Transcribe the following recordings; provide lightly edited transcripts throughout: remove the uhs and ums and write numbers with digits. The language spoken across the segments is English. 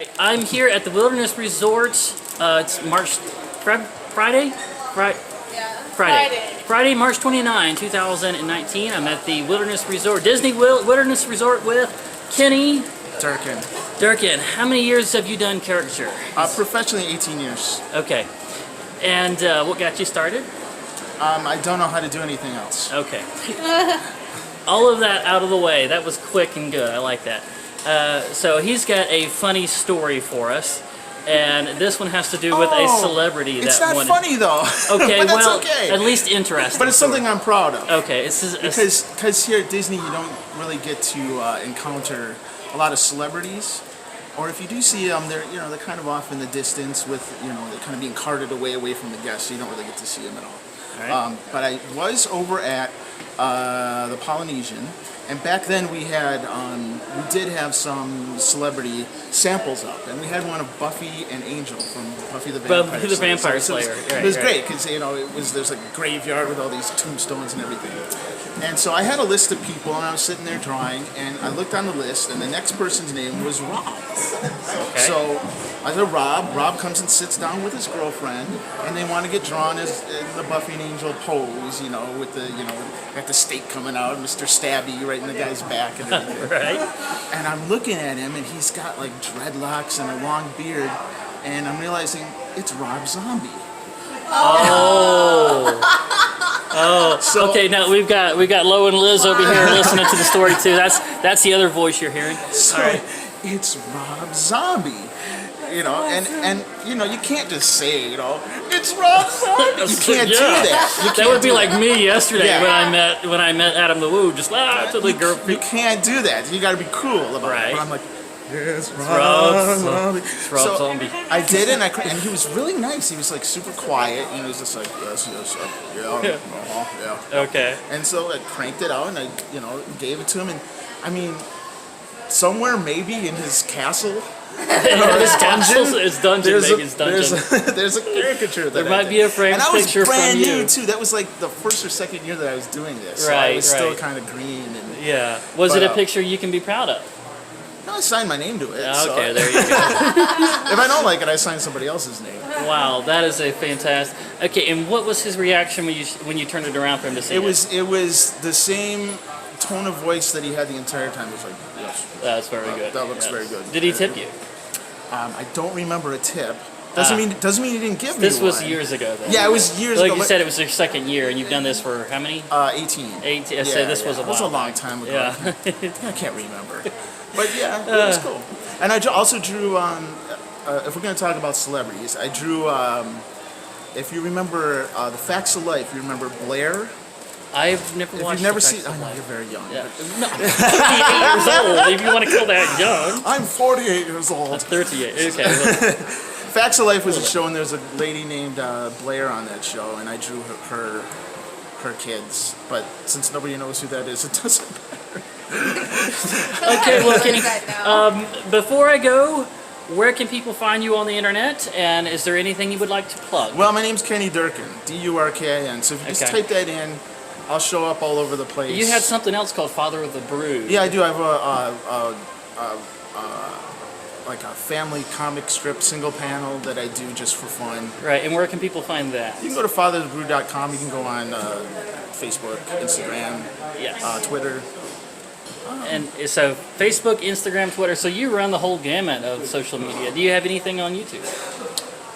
I'm here at the Wilderness Resort. It's Friday, March 29, 2019. I'm at the Wilderness Resort, Wilderness Resort with Kenny Durkin. How many years have you done caricature? Professionally, 18 years. Okay. And what got you started? I don't know how to do anything else. Okay. All of that out of the way. That was quick and good. I like that. So he's got a funny story for us, and this one has to do with a celebrity that it's not wanted... funny though. Okay, but that's well, okay. at least interesting. But it's something I'm proud of. Okay, because here at Disney you don't really get to encounter a lot of celebrities, or if you do see them, they're kind of off in the distance with they're kind of being carted away from the guests, so you don't really get to see them at all. Right. But I was over at the Polynesian, and back then we did have some celebrity samples up, and we had one of Buffy and Angel from Buffy the Vampire Slayer. Right, it was great because there's like a graveyard with all these tombstones and everything. And so I had a list of people, and I was sitting there drawing, and I looked on the list, and the next person's name was Rob. Okay. So I said, Rob. Rob comes and sits down with his girlfriend, and they want to get drawn as the Buffy and Angel pose, with the, got the stake coming out, Mr. Stabby right in the guy's back and everything. Right. And I'm looking at him, and he's got like dreadlocks and a long beard, and I'm realizing it's Rob Zombie. So, okay. Now we've got Lo and Liz over here listening to the story too. That's the other voice you're hearing. So all right. It's Rob Zombie, and you can't just say it's Rob Zombie. You can't do that. That would be like me yesterday when I met Adam the Woo. Just to the girl. You can't do that. You got to be cool about it. But I'm like, it's Rob Zombie. It's Rob Zombie. I did it, and he was really nice. He was like super quiet, and he was just like, yes, yeah. Okay. And so I cranked it out, and I, gave it to him, and I mean, somewhere maybe in his castle, his dungeon. It's dungeon. There's a caricature that there might be a framed picture from you. And I was brand new too. That was like the first or second year that I was doing this. So I was still kind of green. Was it a picture you can be proud of? No, I signed my name to it. Okay, there you go. If I don't like it, I sign somebody else's name. Wow, that is a fantastic. Okay, and what was his reaction when you turned it around for him to see it? It was the same tone of voice that he had the entire time. It was like, yes. That's very good. That looks very good. Did he tip you? I don't remember a tip. Doesn't mean he didn't give me This one. was years ago, then. Yeah, it was years ago. Like you said, it was your second year, and you've done this for how many? 18. 18. Yeah, So this was a while. It was a long time ago. Yeah. I can't remember. But yeah, it was cool. And I also drew, if we're going to talk about celebrities, I drew, if you remember The Facts of Life, you remember Blair? I've never watched. You've never seen. I know you're very young. Yeah. No, I'm 38 years old. If you want to call that young. I'm 48 years old. I'm 38. Okay. Well. Facts of Life was a show, and there's a lady named Blair on that show, and I drew her kids. But since nobody knows who that is, it doesn't matter. Okay, well, Kenny, before I go, where can people find you on the internet, and is there anything you would like to plug? Well, my name's Kenny Durkin, Durkin. So if you just type that in, I'll show up all over the place. You had something else called Father of the Brood. Yeah, I do. I have like a family comic strip single panel that I do just for fun. Right, and where can people find that? You can go to fatherofthebrood.com. You can go on Facebook, Instagram, Twitter. And so Facebook, Instagram, Twitter. So you run the whole gamut of social media. Do you have anything on YouTube?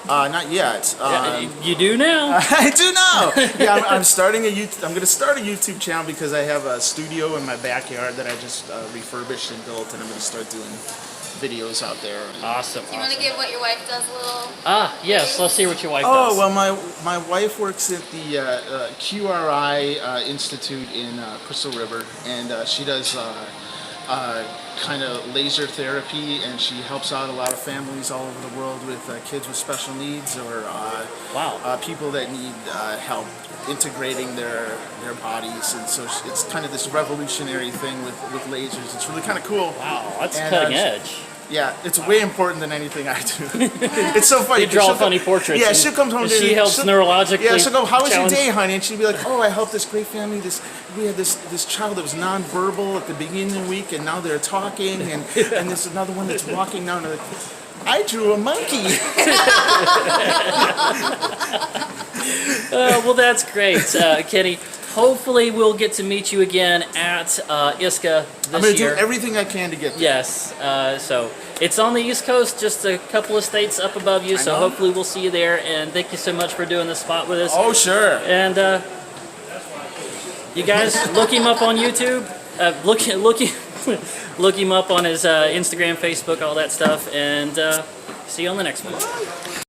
Not yet. You do now. I do now. Yeah, I'm starting I'm going to start a YouTube channel because I have a studio in my backyard that I just refurbished and built, and I'm going to start doing videos out there. Awesome. Do you want to give what your wife does a little? Yes. Let's see what your wife Oh, does. well, my wife works at the QRI Institute in Crystal River, and she does kind of laser therapy, and she helps out a lot of families all over the world with kids with special needs or people that need help integrating their bodies, and so it's kind of this revolutionary thing with lasers. It's really kind of cool. Wow, that's cutting edge. Yeah, it's way important than anything I do. It's so funny. You draw funny portraits. Yeah, she'll come home. She helps neurologically. Yeah, she'll go, "How was your day, honey?" And she'll be like, "Oh, I helped this great family. We had this child that was nonverbal at the beginning of the week, and now they're talking, and there's another one that's walking now." And I'm like, I drew a monkey. Well, that's great, Kenny. Hopefully, we'll get to meet you again at ISCA this I'm going to do year. everything I can to get there. Yes, so it's on the East Coast, just a couple of states up above you, so know. hopefully we'll see you there, and thank you so much for doing this spot with us. Oh, sure. And you guys, look him up on YouTube, look him up on his Instagram, Facebook, all that stuff, and see you on the next one.